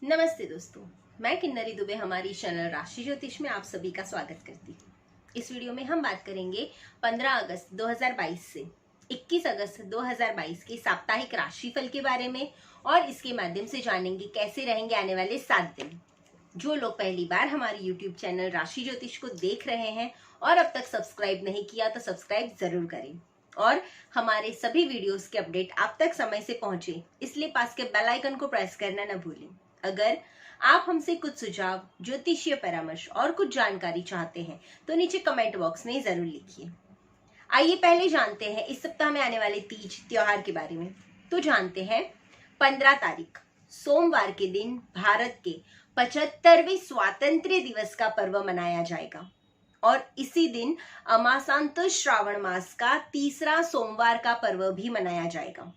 नमस्ते दोस्तों, मैं किन्नरी दुबे हमारी चैनल राशि ज्योतिष में आप सभी का स्वागत करती हूँ। इस वीडियो में हम बात करेंगे 15 अगस्त 2022 से 21 अगस्त 2022 के साप्ताहिक राशिफल के बारे में और इसके माध्यम से जानेंगे कैसे रहेंगे आने वाले 7 दिन। जो लोग पहली बार हमारे YouTube चैनल राशि ज्योतिष को देख रहे हैं और अब तक सब्सक्राइब नहीं किया तो सब्सक्राइब जरूर करें और हमारे सभी वीडियोस के अपडेट आप तक समय से पहुंचे, इसलिए पास के बेल आइकन को प्रेस करना न भूलें। अगर आप हमसे कुछ सुझाव, ज्योतिषीय परामर्श और कुछ जानकारी चाहते हैं तो नीचे कमेंट बॉक्स में जरूर लिखिए। आइए पहले जानते हैं इस सप्ताह में आने वाले तीज त्योहार के बारे में। तो जानते हैं 15 तारीख सोमवार के दिन भारत के 75वें स्वातंत्र्य दिवस का पर्व मनाया जाएगा और इसी दिन अमासांत श्रावण मास का तीसरा सोमवार का पर्व भी मनाया जाएगा।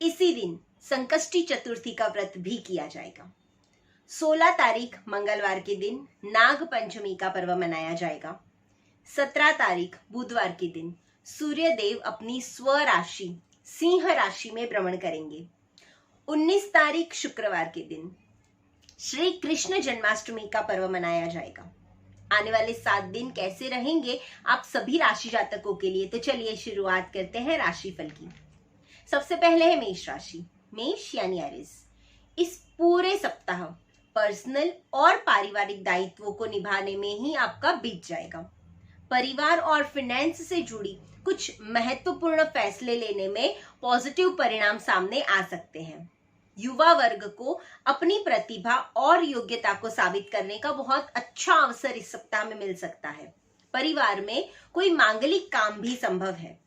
इसी दिन संकष्टी चतुर्थी का व्रत भी किया जाएगा। 16 तारीख मंगलवार के दिन नाग पंचमी का पर्व मनाया जाएगा। 17 तारीख बुधवार के दिन सूर्य देव अपनी स्व राशि सिंह राशि में भ्रमण करेंगे। 19 तारीख शुक्रवार के दिन श्री कृष्ण जन्माष्टमी का पर्व मनाया जाएगा। आने वाले 7 दिन कैसे रहेंगे आप सभी राशि जातकों के लिए, तो चलिए शुरुआत करते हैं राशिफल की। सबसे पहले है मेष राशि। मेष यानी एरिस। इस पूरे सप्ताह पर्सनल और पारिवारिक दायित्वों को निभाने में ही आपका बीत जाएगा। परिवार और फाइनेंस से जुड़ी कुछ महत्वपूर्ण फैसले लेने में पॉजिटिव परिणाम सामने आ सकते हैं। युवा वर्ग को अपनी प्रतिभा और योग्यता को साबित करने का बहुत अच्छा अवसर इस सप्ताह में मिल सकता है। परिवार में कोई मांगलिक काम भी संभव है।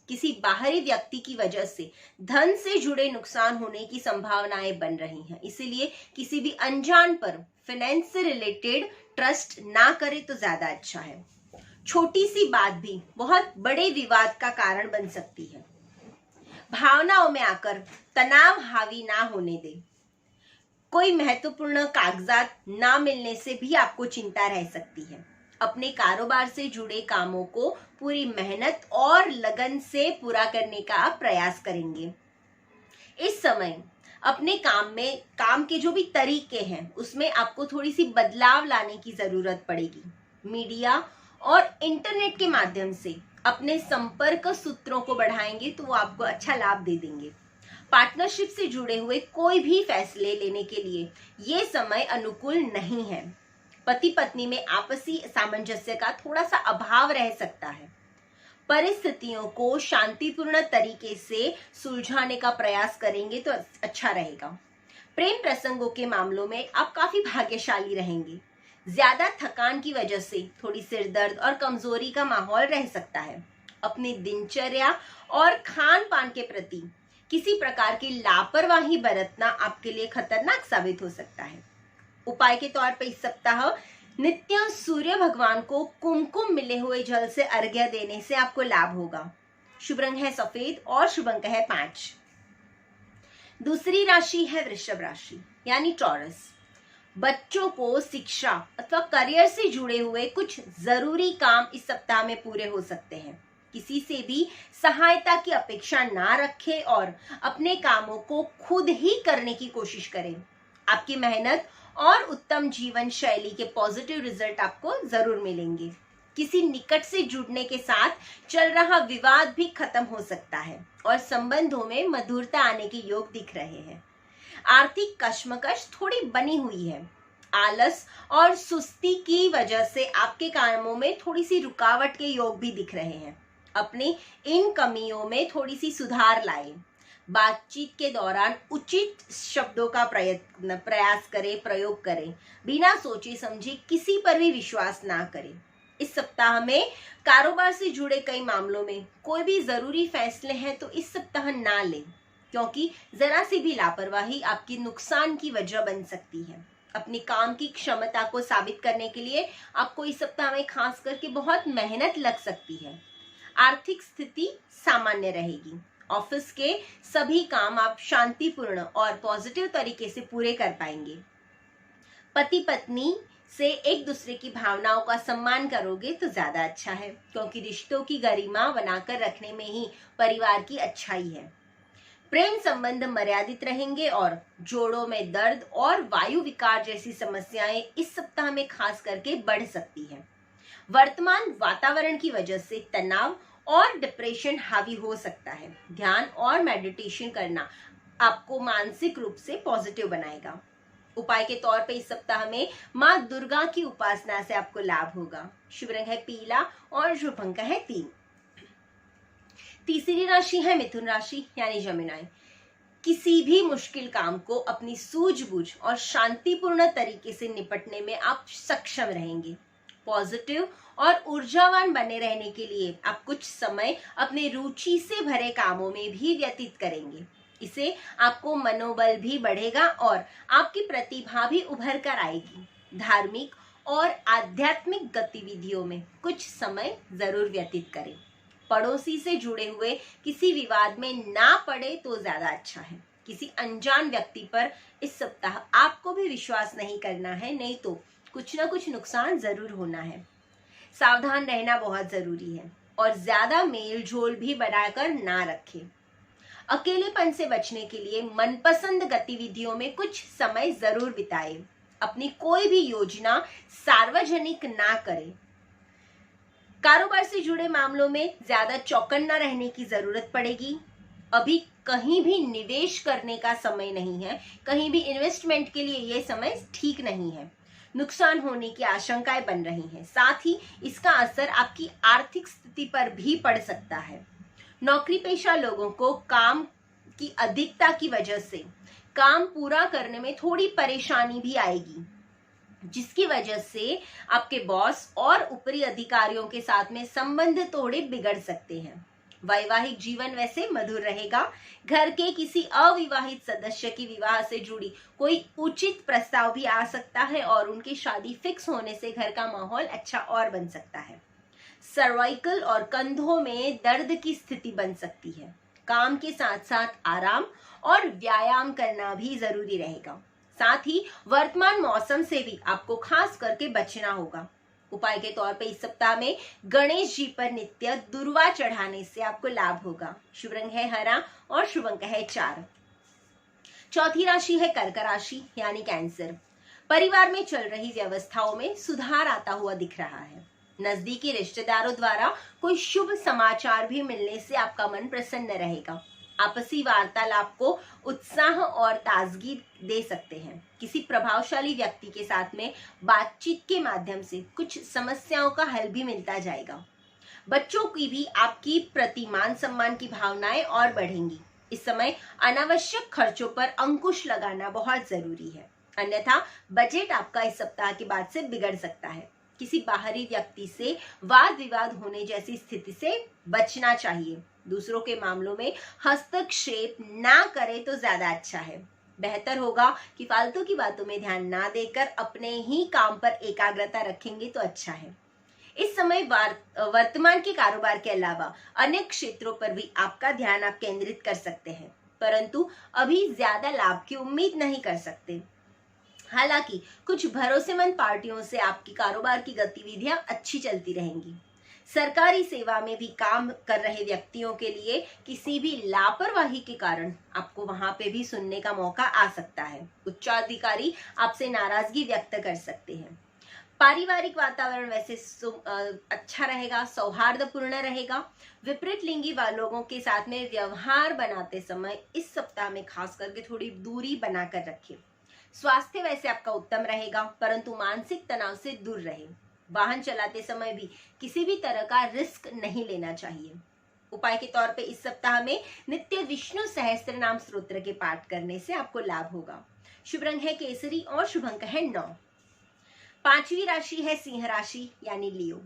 किसी बाहरी व्यक्ति की वजह से धन से जुड़े नुकसान होने की संभावनाएं बन रही हैं, इसीलिए किसी भी अनजान पर फाइनेंस से रिलेटेड ट्रस्ट ना करे तो ज्यादा अच्छा है। छोटी सी बात भी बहुत बड़े विवाद का कारण बन सकती है। भावनाओं में आकर तनाव हावी ना होने दे। कोई महत्वपूर्ण कागजात ना मिलने से भी आपको चिंता रह सकती है। अपने कारोबार से जुड़े कामों को पूरी मेहनत और लगन से पूरा करने का आप प्रयास करेंगे। इस समय अपने काम के जो भी तरीके हैं उसमें आपको थोड़ी सी बदलाव लाने की जरूरत पड़ेगी। मीडिया और इंटरनेट के माध्यम से अपने संपर्क सूत्रों को बढ़ाएंगे तो वो आपको अच्छा लाभ दे देंगे। पार्टनरशिप से जुड़े हुए कोई भी फैसले लेने के लिए ये समय अनुकूल नहीं है। पति पत्नी में आपसी सामंजस्य का थोड़ा सा अभाव रह सकता है। परिस्थितियों को शांतिपूर्ण तरीके से सुलझाने का प्रयास करेंगे तो अच्छा रहेगा। प्रेम प्रसंगों के मामलों में आप काफी भाग्यशाली रहेंगे। ज्यादा थकान की वजह से थोड़ी सिरदर्द और कमजोरी का माहौल रह सकता है। अपनी दिनचर्या और खान पान के प्रति किसी प्रकार की लापरवाही बरतना आपके लिए खतरनाक साबित हो सकता है। उपाय के तौर पर इस सप्ताह नित्य सूर्य भगवान को कुमकुम मिले हुए जल से अर्घ्य देने से आपको लाभ होगा। शुभ रंग है सफेद और शुभ अंक है 5। दूसरी राशि है वृषभ राशि यानी टॉरस। बच्चों को शिक्षा अथवा करियर से जुड़े हुए कुछ जरूरी काम इस सप्ताह में पूरे हो सकते हैं। किसी से भी सहायता की अपेक्षा ना रखें और अपने कामों को खुद ही करने की कोशिश करें। आपकी मेहनत और उत्तम जीवन शैली के पॉजिटिव रिजल्ट आपको जरूर मिलेंगे। किसी निकट से जुड़ने के साथ चल रहा विवाद भी खत्म हो सकता है और संबंधों में मधुरता आने के योग दिख रहे हैं। आर्थिक कश्मकश थोड़ी बनी हुई है। आलस और सुस्ती की वजह से आपके कामों में थोड़ी सी रुकावट के योग भी दिख रहे हैं। अपनी इन कमियों में थोड़ी सी सुधार लाएं। बातचीत के दौरान उचित शब्दों का प्रयोग करें। बिना सोचे समझे किसी पर भी विश्वास ना करें। इस सप्ताह में कारोबार से जुड़े कई मामलों में कोई भी जरूरी फैसले हैं तो इस सप्ताह ना लें, क्योंकि जरा सी भी लापरवाही आपकी नुकसान की वजह बन सकती है। अपनी काम की क्षमता को साबित करने के लिए आपको इस सप्ताह में खास करके बहुत मेहनत लग सकती है। आर्थिक स्थिति सामान्य रहेगी। ऑफिस के सभी काम आप शांतिपूर्ण और पॉजिटिव तरीके से पूरे कर पाएंगे। पति पत्नी से एक दूसरे की भावनाओं का सम्मान करोगे तो ज्यादा अच्छा है, क्योंकि रिश्तों की गरिमा बनाकर रखने में ही परिवार की अच्छाई है। प्रेम संबंध मर्यादित रहेंगे और जोड़ों में दर्द और वायु विकार जैसी समस्याएं इस सप्ताह में खास करके बढ़ सकती हैं। वर्तमान वातावरण की वजह से तनाव और डिप्रेशन हावी हो सकता है। ध्यान और मेडिटेशन करना आपको मानसिक रूप से पॉजिटिव बनाएगा। उपाय के तौर पे इस सप्ताह में माँ दुर्गा की उपासना से आपको लाभ होगा। शुभ रंग है पीला और शुभ अंक है 3। तीसरी राशि है मिथुन राशि यानी जमिनाई। किसी भी मुश्किल काम को अपनी सूझबूझ और शांतिपूर्ण तरीके से निपटने में आप सक्षम रहेंगे। पॉजिटिव और ऊर्जावान बने रहने के लिए आप कुछ समय अपने रुचि से भरे कामों में भी व्यतीत करेंगे। इससे आपको मनोबल भी बढ़ेगा और आपकी प्रतिभा भी उभर कर आएगी। धार्मिक और आध्यात्मिक गतिविधियों में कुछ समय जरूर व्यतीत करें। पड़ोसी से जुड़े हुए किसी विवाद में ना पड़े तो ज्यादा अच्छा है। किसी अनजान व्यक्ति पर इस सप्ताह आपको भी विश्वास नहीं करना है, नहीं तो कुछ ना कुछ नुकसान जरूर होना है। सावधान रहना बहुत जरूरी है और ज्यादा मेल जोल भी बनाकर ना रखें। अकेलेपन से बचने के लिए मनपसंद गतिविधियों में कुछ समय जरूर बिताएं। अपनी कोई भी योजना सार्वजनिक ना करें। कारोबार से जुड़े मामलों में ज्यादा चौकन्ना रहने की जरूरत पड़ेगी। अभी कहीं भी निवेश करने का समय नहीं है। कहीं भी इन्वेस्टमेंट के लिए यह समय ठीक नहीं है। नुकसान होने की आशंकाएं बन रही हैं। साथ ही इसका असर आपकी आर्थिक स्थिति पर भी पड़ सकता है। नौकरी पेशा लोगों को काम की अधिकता की वजह से काम पूरा करने में थोड़ी परेशानी भी आएगी, जिसकी वजह से आपके बॉस और ऊपरी अधिकारियों के साथ में संबंध थोड़े बिगड़ सकते हैं। वैवाहिक जीवन वैसे मधुर रहेगा। घर के किसी अविवाहित सदस्य की विवाह से जुड़ी कोई उचित प्रस्ताव भी आ सकता है और उनकी शादी फिक्स होने से घर का माहौल अच्छा और बन सकता है। सर्वाइकल और कंधों में दर्द की स्थिति बन सकती है। काम के साथ साथ आराम और व्यायाम करना भी जरूरी रहेगा। साथ ही वर्तमान मौसम से भी आपको खास करके बचना होगा। उपाय के तौर पे इस सप्ताह में गणेश जी पर नित्य दुर्वा चढ़ाने से आपको लाभ होगा। शुभ रंग है हरा और शुभ अंक है 4। चौथी राशि है कर्क राशि यानी कैंसर। परिवार में चल रही व्यवस्थाओं में सुधार आता हुआ दिख रहा है। नजदीकी रिश्तेदारों द्वारा कोई शुभ समाचार भी मिलने से आपका मन प्रसन्न रहेगा। आपसी वार्तालाप को उत्साह और ताजगी दे सकते हैं। किसी प्रभावशाली व्यक्ति के साथ में बातचीत के माध्यम से कुछ समस्याओं का हल भी मिलता जाएगा। बच्चों की भी आपकी प्रति मान सम्मान की भावनाएं और बढ़ेंगी। इस समय अनावश्यक खर्चों पर अंकुश लगाना बहुत जरूरी है, अन्यथा बजट आपका इस सप्ताह के बाद से बिगड़ सकता है। किसी बाहरी व्यक्ति से वाद विवाद होने जैसी स्थिति से बचना चाहिए। दूसरों के मामलों में हस्तक्षेप ना करें तो ज्यादा अच्छा है। बेहतर होगा कि फालतू की बातों में ध्यान ना देकर अपने ही काम पर एकाग्रता रखेंगे तो अच्छा है। इस समय वर्तमान के कारोबार के अलावा अन्य क्षेत्रों पर भी आपका ध्यान आप केंद्रित कर सकते हैं, परंतु अभी ज्यादा लाभ की उम्मीद नहीं कर सकते। हालांकि कुछ भरोसेमंद पार्टियों से आपकी कारोबार की गतिविधियां अच्छी चलती रहेंगी। सरकारी सेवा में भी काम कर रहे व्यक्तियों के लिए किसी भी लापरवाही के कारण आपको वहां पे भी सुनने का मौका आ सकता है। उच्चाधिकारी आपसे नाराजगी व्यक्त कर सकते हैं। पारिवारिक वातावरण वैसे अच्छा रहेगा, सौहार्दपूर्ण रहेगा। विपरीत लिंगी लोगों के साथ में व्यवहार बनाते समय इस सप्ताह में खास करके थोड़ी दूरी बनाकर रखें। स्वास्थ्य वैसे आपका उत्तम रहेगा, परंतु मानसिक तनाव से दूर रहें। वाहन चलाते समय भी किसी भी तरह का रिस्क नहीं लेना चाहिए। उपाय के तौर पे इस सप्ताह में नित्य विष्णु सहस्त्र नाम स्तोत्र के पाठ करने से आपको लाभ होगा। शुभ रंग है केसरी और शुभ अंक है 9। पांचवी राशि है सिंह राशि यानी लियो।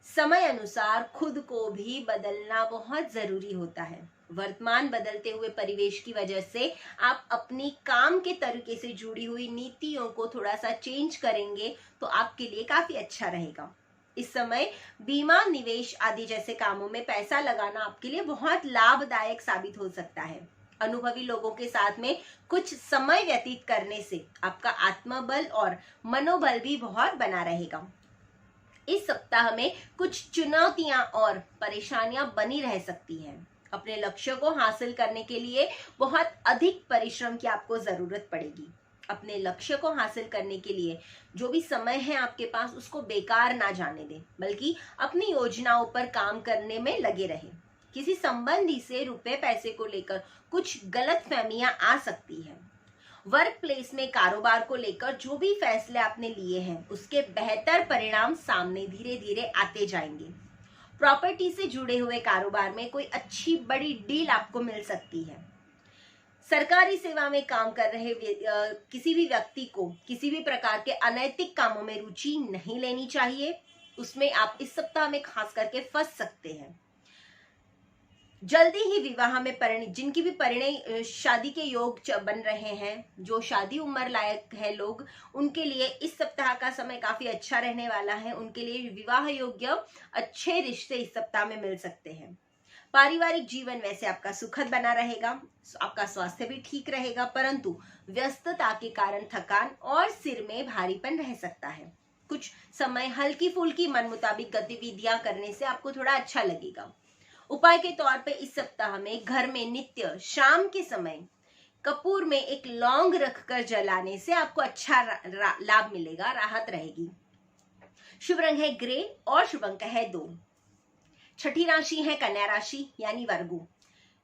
समय अनुसार खुद को भी बदलना बहुत जरूरी होता है। वर्तमान बदलते हुए परिवेश की वजह से आप अपनी काम के तरीके से जुड़ी हुई नीतियों को थोड़ा सा चेंज करेंगे तो आपके लिए काफी अच्छा रहेगा। इस समय बीमा, निवेश आदि जैसे कामों में पैसा लगाना आपके लिए बहुत लाभदायक साबित हो सकता है। अनुभवी लोगों के साथ में कुछ समय व्यतीत करने से आपका आत्मबल और मनोबल भी बहुत बना रहेगा। इस सप्ताह में कुछ चुनौतियां और परेशानियां बनी रह सकती हैं। अपने लक्ष्य को हासिल करने के लिए बहुत अधिक परिश्रम की आपको जरूरत पड़ेगी। अपने लक्ष्य को हासिल करने के लिए जो भी समय है आपके पास उसको बेकार ना जाने दें, बल्कि अपनी योजनाओं पर काम करने में लगे रहें। किसी संबंधी से रुपए पैसे को लेकर कुछ गलतफहमियां आ सकती है। वर्क प्लेस में कारोबार को लेकर जो भी फैसले आपने लिए हैं उसके बेहतर परिणाम सामने धीरे धीरे आते जाएंगे। प्रॉपर्टी से जुड़े हुए कारोबार में कोई अच्छी बड़ी डील आपको मिल सकती है। सरकारी सेवा में काम कर रहे किसी भी व्यक्ति को किसी भी प्रकार के अनैतिक कामों में रुचि नहीं लेनी चाहिए, उसमें आप इस सप्ताह में खास करके फंस सकते हैं। जल्दी ही विवाह में जिनकी भी परिणय शादी के योग बन रहे हैं, जो शादी उम्र लायक है लोग, उनके लिए इस सप्ताह का समय काफी अच्छा रहने वाला है। उनके लिए विवाह योग्य अच्छे रिश्ते इस सप्ताह में मिल सकते हैं। पारिवारिक जीवन वैसे आपका सुखद बना रहेगा, आपका स्वास्थ्य भी ठीक रहेगा, परंतु व्यस्तता के कारण थकान और सिर में भारीपन रह सकता है। कुछ समय हल्की फुल्की मन मुताबिक गतिविधियां करने से आपको थोड़ा अच्छा लगेगा। उपाय के तौर पे इस सप्ताह में घर में नित्य शाम के समय कपूर में एक लौंग रखकर जलाने से आपको अच्छा लाभ मिलेगा, राहत रहेगी। शुभ रंग है ग्रे और शुभ अंक है 2। छठी राशि है कन्या राशि यानी वर्गो।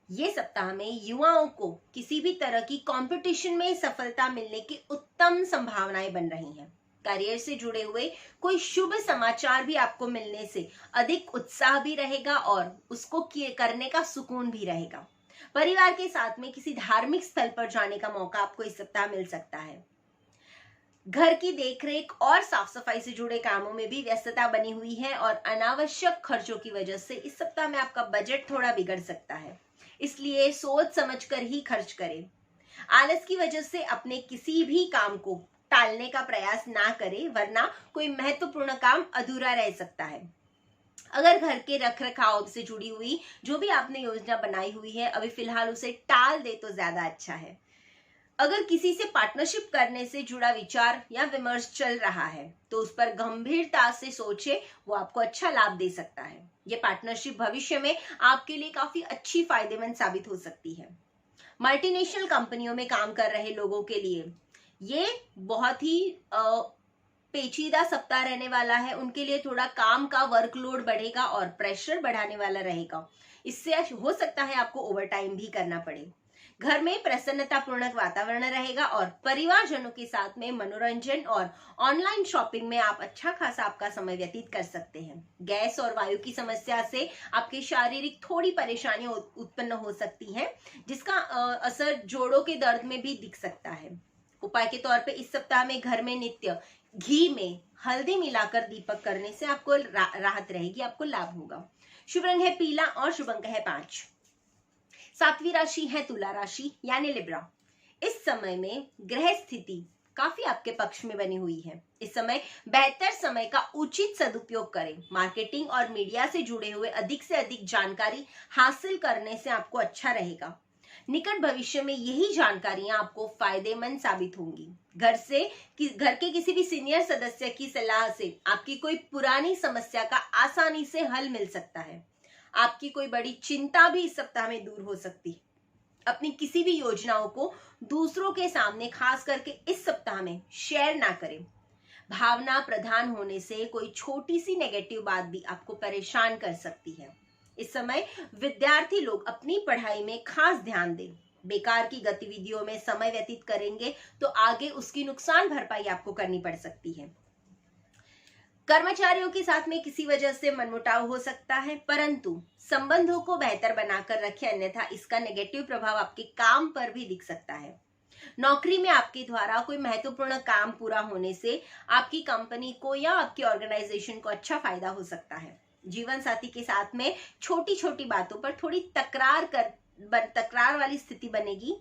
ये सप्ताह में युवाओं को किसी भी तरह की कंपटीशन में सफलता मिलने की उत्तम संभावनाएं बन रही हैं। करियर से जुड़े हुए कोई शुभ समाचार भी आपको मिलने से अधिक उत्साह भी रहेगा और उसको करने का सुकून भी रहेगा। परिवार के साथ में किसी धार्मिक स्थल पर जाने का मौका आपको इस सप्ताह मिल सकता है। घर की देखरेख और साफ सफाई से जुड़े कामों में भी व्यस्तता बनी हुई है और अनावश्यक खर्चों की वजह से इस सप्ताह में आपका बजट थोड़ा बिगड़ सकता है, इसलिए सोच समझकर ही खर्च करें। आलस की वजह से अपने किसी भी काम को टालने का प्रयास ना करें, वरना कोई महत्वपूर्ण काम अधूरा रह सकता है। अगर घर के रखरखाव से जुड़ी हुई जो भी आपने योजना बनाई हुई है अभी फिलहाल उसे टाल दे तो ज्यादा अच्छा है। अगर किसी से पार्टनरशिप करने से जुड़ा विचार या विमर्श चल रहा है तो उस पर गंभीरता से सोचे, वो आपको अच्छा लाभ दे सकता है। ये पार्टनरशिप भविष्य में आपके लिए काफी अच्छी फायदेमंद साबित हो सकती है। मल्टीनेशनल कंपनियों में काम कर रहे लोगों के लिए ये बहुत ही पेचीदा सप्ताह रहने वाला है। उनके लिए थोड़ा काम का वर्कलोड बढ़ेगा और प्रेशर बढ़ाने वाला रहेगा। इससे हो सकता है आपको ओवरटाइम भी करना पड़े। घर में प्रसन्नतापूर्वक वातावरण रहेगा और परिवारजनों के साथ में मनोरंजन और ऑनलाइन शॉपिंग में आप अच्छा खासा आपका समय व्यतीत कर सकते हैं। गैस और वायु की समस्या से आपके शारीरिक थोड़ी परेशानियां उत्पन्न हो सकती हैं, जिसका असर जोड़ों के दर्द में भी दिख सकता है। उपाय के तौर पे इस सप्ताह में घर में नित्य घी में हल्दी मिलाकर दीपक करने से आपको राहत रहेगी, आपको लाभ होगा। शुभ रंग है पीला और शुभ अंक है 5। 7वीं राशि है तुला राशि यानी लिब्रा। इस समय में ग्रह स्थिति काफी आपके पक्ष में बनी हुई है। इस समय बेहतर समय का उचित सदुपयोग करें। मार्केटिंग और मीडिया से जुड़े हुए अधिक से अधिक जानकारी हासिल करने से आपको अच्छा रहेगा। निकट भविष्य में यही जानकारियां आपको फायदेमंद साबित होंगी। घर के किसी भी सीनियर सदस्य की सलाह से आपकी कोई पुरानी समस्या का आसानी से हल मिल सकता है। आपकी कोई बड़ी चिंता भी इस सप्ताह में दूर हो सकती है। अपनी किसी भी योजनाओं को दूसरों के सामने खास करके इस सप्ताह में शेयर ना करें। भावना प्रधान होने से कोई छोटी सी नेगेटिव बात भी आपको परेशान कर सकती है। इस समय विद्यार्थी लोग अपनी पढ़ाई में खास ध्यान दें। बेकार की गतिविधियों में समय व्यतीत करेंगे तो आगे उसकी नुकसान भरपाई आपको करनी पड़ सकती है। कर्मचारियों के साथ में किसी वजह से मनमुटाव हो सकता है, परंतु संबंधों को बेहतर बनाकर रखें, अन्यथा इसका नेगेटिव प्रभाव आपके काम पर भी दिख सकता है। नौकरी में आपके द्वारा कोई महत्वपूर्ण काम पूरा होने से आपकी कंपनी को या आपकी ऑर्गेनाइजेशन को अच्छा फायदा हो सकता है। जीवन साथी के साथ में छोटी छोटी बातों पर थोड़ी तकरार वाली स्थिति बनेगी।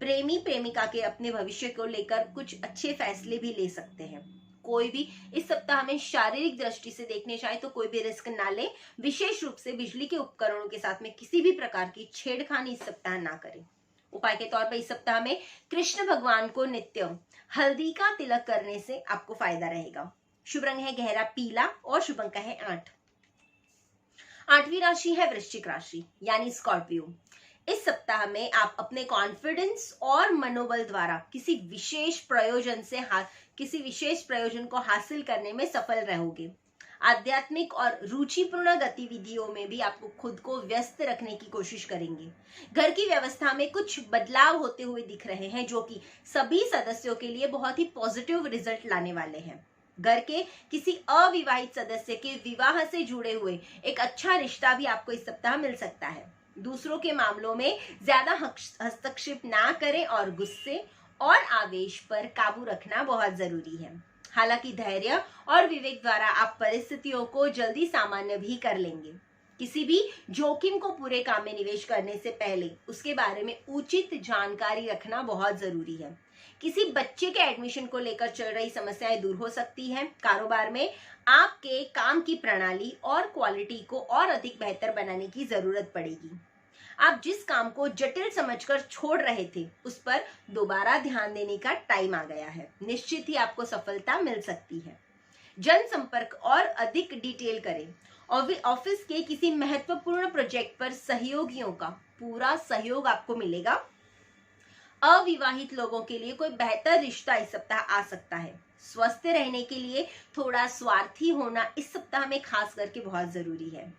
प्रेमी प्रेमिका के अपने भविष्य को लेकर कुछ अच्छे फैसले भी ले सकते हैं। कोई भी इस सप्ताह में शारीरिक दृष्टि से देखने चाहे तो कोई भी रिस्क ना ले। विशेष रूप से बिजली के उपकरणों के साथ में किसी भी प्रकार की छेड़खानी इस सप्ताह ना करें। उपाय के तौर पर इस सप्ताह में कृष्ण भगवान को नित्य हल्दी का तिलक करने से आपको फायदा रहेगा। शुभ रंग है गहरा पीला और शुभ अंक है 8। 8वीं राशि है वृश्चिक राशि यानी स्कॉर्पियो। इस सप्ताह में आप अपने कॉन्फिडेंस और मनोबल द्वारा किसी विशेष प्रयोजन को हासिल करने में सफल रहोगे। आध्यात्मिक और रुचिपूर्ण गतिविधियों में भी आपको खुद को व्यस्त रखने की कोशिश करेंगे। घर की व्यवस्था में कुछ बदलाव होते हुए दिख रहे हैं जो कि सभी सदस्यों के लिए बहुत ही पॉजिटिव रिजल्ट लाने वाले हैं। घर के किसी अविवाहित सदस्य के विवाह से जुड़े हुए एक अच्छा रिश्ता भी आपको इस सप्ताह मिल सकता है। दूसरों के मामलों में ज्यादा हस्तक्षेप ना करें और गुस्से और आवेश पर काबू रखना बहुत जरूरी है। हालांकि धैर्य और विवेक द्वारा आप परिस्थितियों को जल्दी सामान्य भी कर लेंगे। किसी भी जोखिम को पूरे काम में निवेश करने से पहले उसके बारे में उचित जानकारी रखना बहुत जरूरी है। किसी बच्चे के एडमिशन को लेकर चल रही समस्याएं दूर हो सकती हैं। कारोबार में आपके काम की प्रणाली और क्वालिटी को और अधिक बेहतर बनाने की जरूरत पड़ेगी। आप जिस काम को जटिल समझकर छोड़ रहे थे उस पर दोबारा ध्यान देने का टाइम आ गया है। निश्चित ही आपको सफलता मिल सकती है। जनसंपर्क और अधिक डिटेल करें। ऑफिस के किसी महत्वपूर्ण प्रोजेक्ट पर सहयोगियों का पूरा सहयोग आपको मिलेगा। अविवाहित लोगों के लिए कोई बेहतर रिश्ता इस सप्ताह आ सकता है। स्वस्थ रहने के लिए थोड़ा स्वार्थी होना इस सप्ताह में खास करके बहुत जरूरी है।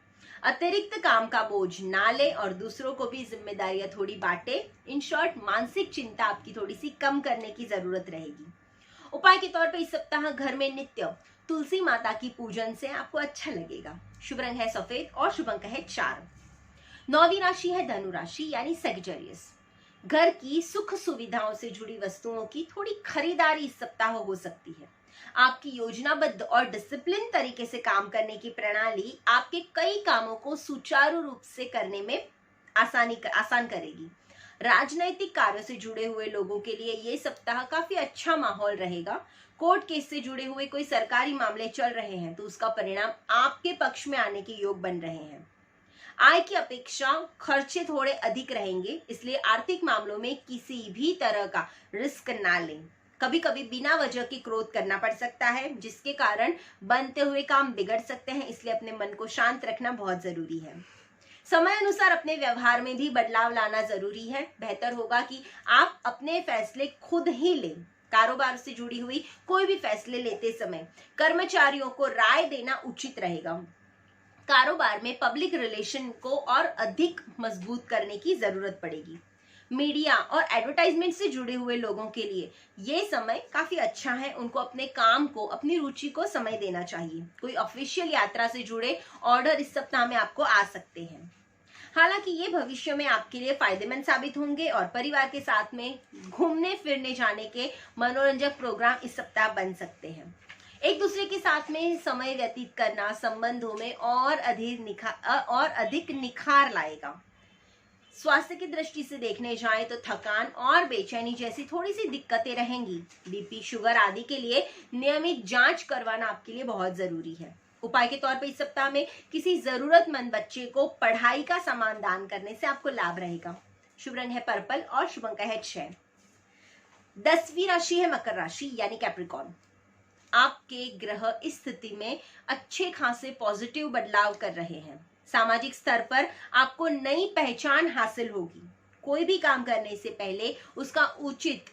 अतिरिक्त काम का बोझ ना ले और दूसरों को भी जिम्मेदारियां थोड़ी बांटे। इन शॉर्ट, मानसिक चिंता आपकी थोड़ी सी कम करने की जरूरत रहेगी। उपाय के तौर पे इस सप्ताह घर में नित्य तुलसी माता की पूजन से आपको अच्छा लगेगा। शुभ रंग है सफेद और शुभ अंक है 4। 9वीं राशि है धनु राशि यानी सेजिटेरियस। घर की सुख सुविधाओं से जुड़ी वस्तुओं की थोड़ी खरीदारी इस सप्ताह हो सकती है। आपकी योजनाबद्ध और डिसिप्लिन तरीके से काम करने की प्रणाली आपके कई कामों को सुचारू रूप से करने में आसान करेगी। राजनैतिक कार्यों से जुड़े हुए लोगों के लिए ये सप्ताह काफी अच्छा माहौल रहेगा। कोर्ट केस से जुड़े हुए कोई सरकारी मामले चल रहे हैं तो उसका परिणाम आपके पक्ष में आने के योग बन रहे हैं। आय की अपेक्षा खर्चे थोड़े अधिक रहेंगे, इसलिए आर्थिक मामलों में किसी भी तरह का रिस्क ना लें। कभी कभी बिना वजह के क्रोध करना पड़ सकता है जिसके कारण बनते हुए काम बिगड़ सकते हैं, इसलिए अपने मन को शांत रखना बहुत जरूरी है। समय अनुसार अपने व्यवहार में भी बदलाव लाना जरूरी है। बेहतर होगा कि आप अपने फैसले खुद ही लें। कारोबार से जुड़ी हुई कोई भी फैसले लेते समय कर्मचारियों को राय देना उचित रहेगा। कारोबार में पब्लिक रिलेशन को और अधिक मजबूत करने की जरूरत पड़ेगी। मीडिया और एडवर्टाइजमेंट से जुड़े हुए लोगों के लिए ये समय काफी अच्छा है। उनको अपने काम को, अपनी रुचि को समय देना चाहिए। कोई ऑफिशियल यात्रा से जुड़े ऑर्डर इस सप्ताह में आपको आ सकते हैं। हालांकि ये भविष्य में आपके लिए फायदेमंद साबित होंगे और परिवार के साथ में घूमने फिरने जाने के मनोरंजक प्रोग्राम इस सप्ताह बन सकते हैं। एक दूसरे के साथ में समय व्यतीत करना संबंधों में और अधिक निखार लाएगा। स्वास्थ्य की दृष्टि से देखने जाएं तो थकान और बेचैनी जैसी थोड़ी सी दिक्कतें रहेंगी। बीपी, शुगर आदि के लिए नियमित जांच करवाना आपके लिए बहुत जरूरी है। उपाय के तौर पर इस सप्ताह में किसी जरूरतमंद बच्चे को पढ़ाई का सामान दान करने से आपको लाभ रहेगा। शुभ रंग है पर्पल और शुभ अंक है 6। 10वीं राशि है मकर राशि यानी कैप्रिकॉर्न। आपके ग्रह इस स्थिति में अच्छे खासे पॉजिटिव बदलाव कर रहे हैं। सामाजिक स्तर पर आपको नई पहचान हासिल होगी। कोई भी काम करने से पहले उसका उचित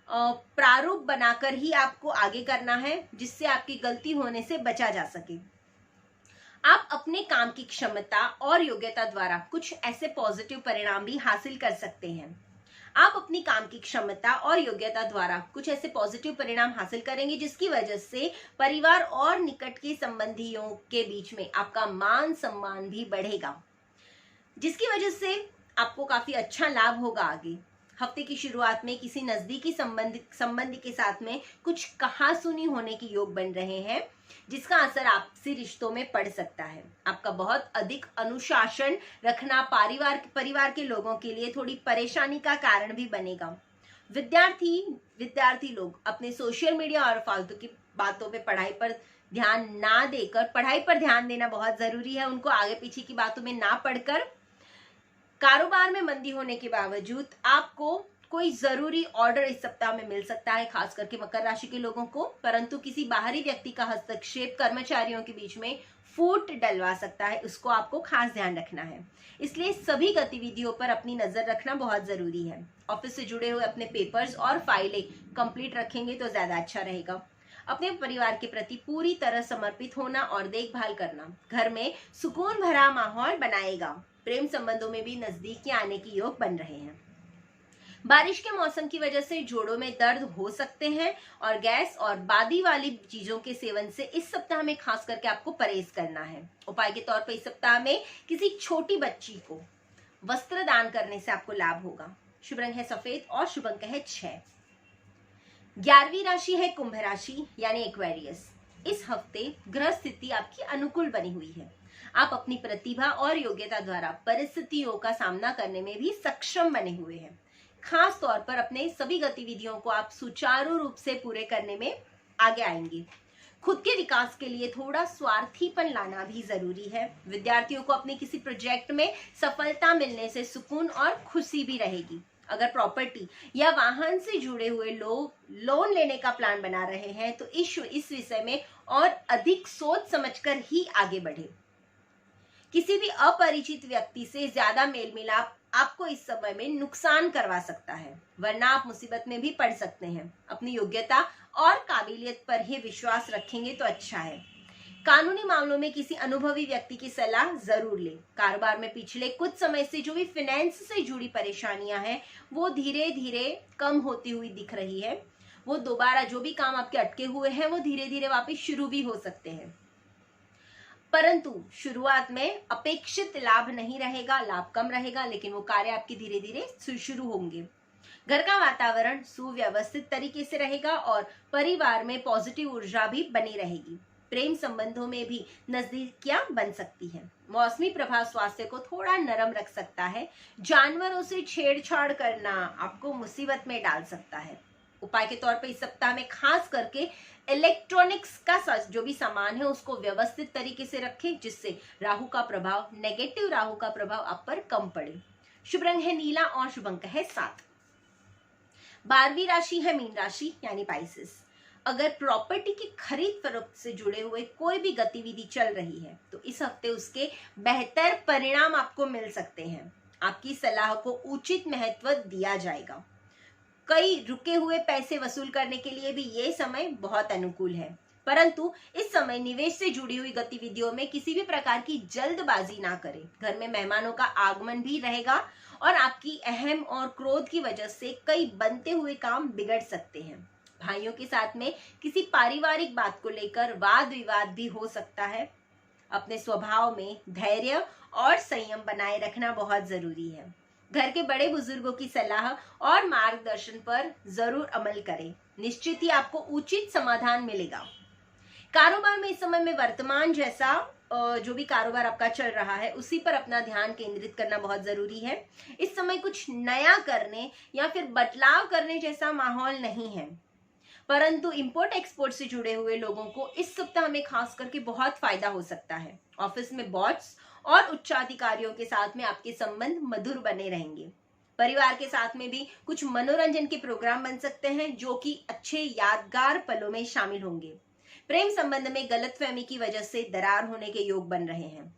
प्रारूप बनाकर ही आपको आगे करना है, जिससे आपकी गलती होने से बचा जा सके। आप अपने काम की क्षमता और योग्यता द्वारा कुछ ऐसे पॉजिटिव परिणाम भी हासिल कर सकते हैं। आप अपनी काम की क्षमता और योग्यता द्वारा कुछ ऐसे पॉजिटिव परिणाम हासिल करेंगे जिसकी वजह से परिवार और निकट के संबंधियों के बीच में आपका मान सम्मान भी बढ़ेगा, जिसकी वजह से आपको काफी अच्छा लाभ होगा आगे। हफ्ते की शुरुआत में किसी नजदीकी संबंधी के साथ में कुछ कहासुनी होने के योग बन रहे हैं, जिसका असर आपसी रिश्तों में पड़ सकता है। आपका बहुत अधिक अनुशासन रखना परिवार के लोगों के लिए थोड़ी परेशानी का कारण भी बनेगा। विद्यार्थी लोग अपने सोशल मीडिया और फालतू की बातों पे पढ़ाई पर ध्यान ना देकर पढ़ाई पर ध्यान देना बहुत जरूरी है। उनको आगे पीछे की बातों में ना पढ़कर कारोबार में मंदी होने के बावजूद आपको कोई जरूरी ऑर्डर इस सप्ताह में मिल सकता है, खास करके मकर राशि के लोगों को, परंतु किसी बाहरी व्यक्ति का हस्तक्षेप कर्मचारियों के बीच में फूट डलवा सकता है, उसको आपको खास ध्यान रखना है। इसलिए सभी गतिविधियों पर अपनी नजर रखना बहुत जरूरी है। ऑफिस से जुड़े हुए अपने पेपर्स और फाइलें कंप्लीट रखेंगे तो ज्यादा अच्छा रहेगा। अपने परिवार के प्रति पूरी तरह समर्पित होना और देखभाल करना घर में सुकून भरा माहौल बनाएगा। प्रेम संबंधों में भी नजदीकी आने के योग बन रहे हैं। बारिश के मौसम की वजह से जोड़ों में दर्द हो सकते हैं और गैस और बादी वाली चीजों के सेवन से इस सप्ताह में खास करके आपको परहेज करना है। उपाय के तौर पर इस सप्ताह में किसी छोटी बच्ची को वस्त्र दान करने से आपको लाभ होगा। शुभ रंग है सफेद और शुभ अंक है 6। 11वीं राशि है कुंभ राशि यानी एक्वेरियस। इस हफ्ते ग्रह स्थिति आपकी अनुकूल बनी हुई है। आप अपनी प्रतिभा और योग्यता द्वारा परिस्थितियों का सामना करने में भी सक्षम बने हुए हैं। खास तौर पर अपने सभी गतिविधियों को आप सुचारू रूप से पूरे करने में आगे आएंगे। खुद के विकास के लिए थोड़ा स्वार्थीपन लाना भी जरूरी है। विद्यार्थियों को अपने किसी प्रोजेक्ट में सफलता मिलने से सुकून और खुशी भी रहेगी। अगर प्रॉपर्टी या वाहन से जुड़े हुए लोग लोन लेने का प्लान बना रहे हैं तो इस विषय में और अधिक सोच समझकर ही आगे बढ़े। किसी भी अपरिचित व्यक्ति से ज्यादा मेल मिलाप आपको इस समय में नुकसान करवा सकता है, वरना आप मुसीबत में भी पड़ सकते हैं। अपनी योग्यता और काबिलियत पर ही विश्वास रखेंगे तो अच्छा है। कानूनी मामलों में किसी अनुभवी व्यक्ति की सलाह जरूर लें। कारोबार में पिछले कुछ समय से जो भी फाइनेंस से जुड़ी परेशानियां हैं वो धीरे धीरे कम होती हुई दिख रही है। वो दोबारा जो भी काम आपके अटके हुए हैं वो धीरे धीरे वापस शुरू भी हो सकते हैं, परंतु शुरुआत में अपेक्षित लाभ नहीं रहेगा, लाभ कम रहेगा, लेकिन वो कार्य आपके धीरे धीरे शुरू होंगे। घर का वातावरण सुव्यवस्थित तरीके से रहेगा और परिवार में पॉजिटिव ऊर्जा भी बनी रहेगी। प्रेम संबंधों में भी नजदीकियां बन सकती हैं। मौसमी प्रभाव स्वास्थ्य को थोड़ा नरम रख सकता है। जानवरों से छेड़छाड़ करना आपको मुसीबत में डाल सकता है। उपाय के तौर पर इस सप्ताह में खास करके इलेक्ट्रॉनिक्स का जो भी सामान है उसको व्यवस्थित तरीके से रखें, जिससे राहु का प्रभाव, नेगेटिव राहु का प्रभाव आप पर कम पड़े। शुभ रंग है नीला और शुभ अंक है 7। 12वीं राशि है मीन राशि यानी पाइसेस। अगर प्रॉपर्टी की खरीद फरोख्त से जुड़े हुए कोई भी गतिविधि चल रही है तो इस हफ्ते उसके बेहतर परिणाम आपको मिल सकते हैं। आपकी सलाह को उचित महत्व दिया जाएगा। कई रुके हुए पैसे वसूल करने के लिए भी ये समय बहुत अनुकूल है, परंतु इस समय निवेश से जुड़ी हुई गतिविधियों में किसी भी प्रकार की जल्दबाजी ना करें। घर में मेहमानों का आगमन भी रहेगा और आपकी अहम और क्रोध की वजह से कई बनते हुए काम बिगड़ सकते हैं। भाइयों के साथ में किसी पारिवारिक बात को लेकर वाद विवाद भी हो सकता है। अपने स्वभाव में धैर्य और संयम बनाए रखना बहुत जरूरी है। घर के बड़े बुजुर्गों की सलाह और मार्गदर्शन पर जरूर अमल करें, निश्चित ही आपको उचित समाधान मिलेगा। कारोबार में इस समय में वर्तमान जैसा जो भी कारोबार आपका चल रहा है उसी पर अपना ध्यान केंद्रित करना बहुत जरूरी है। इस समय कुछ नया करने या फिर बदलाव करने जैसा माहौल नहीं है, परंतु इंपोर्ट एक्सपोर्ट से जुड़े हुए लोगों को इस सप्ताह में खास करके बहुत फायदा हो सकता है। ऑफिस में बॉस और उच्चाधिकारियों के साथ में आपके संबंध मधुर बने रहेंगे। परिवार के साथ में भी कुछ मनोरंजन के प्रोग्राम बन सकते हैं जो कि अच्छे यादगार पलों में शामिल होंगे। प्रेम संबंध में गलतफहमी की वजह से दरार होने के योग बन रहे हैं।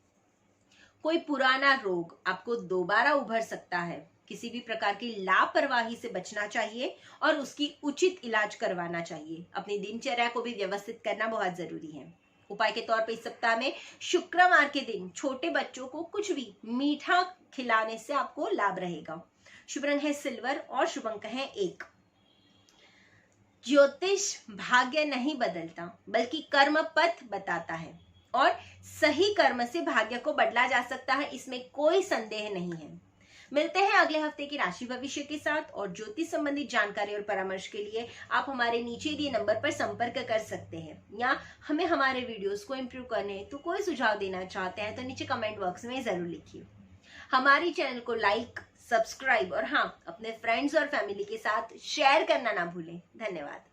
कोई पुराना रोग आपको दोबारा उभर सकता है। किसी भी प्रकार की लापरवाही से बचना चाहिए और उसकी उचित इलाज करवाना चाहिए। अपनी दिनचर्या को भी व्यवस्थित करना बहुत जरूरी है। उपाय के तौर पर इस सप्ताह में शुक्रवार के दिन छोटे बच्चों को कुछ भी मीठा खिलाने से आपको लाभ रहेगा। शुभ रंग है सिल्वर और शुभ अंक है 1। ज्योतिष भाग्य नहीं बदलता बल्कि कर्म पथ बताता है और सही कर्म से भाग्य को बदला जा सकता है, इसमें कोई संदेह नहीं है। मिलते हैं अगले हफ्ते की राशि भविष्य के साथ और ज्योतिष संबंधित जानकारी और परामर्श के लिए आप हमारे नीचे दिए नंबर पर संपर्क कर सकते हैं, या हमें हमारे वीडियोस को इम्प्रूव करने तो कोई सुझाव देना चाहते हैं तो नीचे कमेंट बॉक्स में जरूर लिखिए। हमारी चैनल को लाइक, सब्सक्राइब और हाँ, अपने फ्रेंड्स और फैमिली के साथ शेयर करना ना भूलें। धन्यवाद।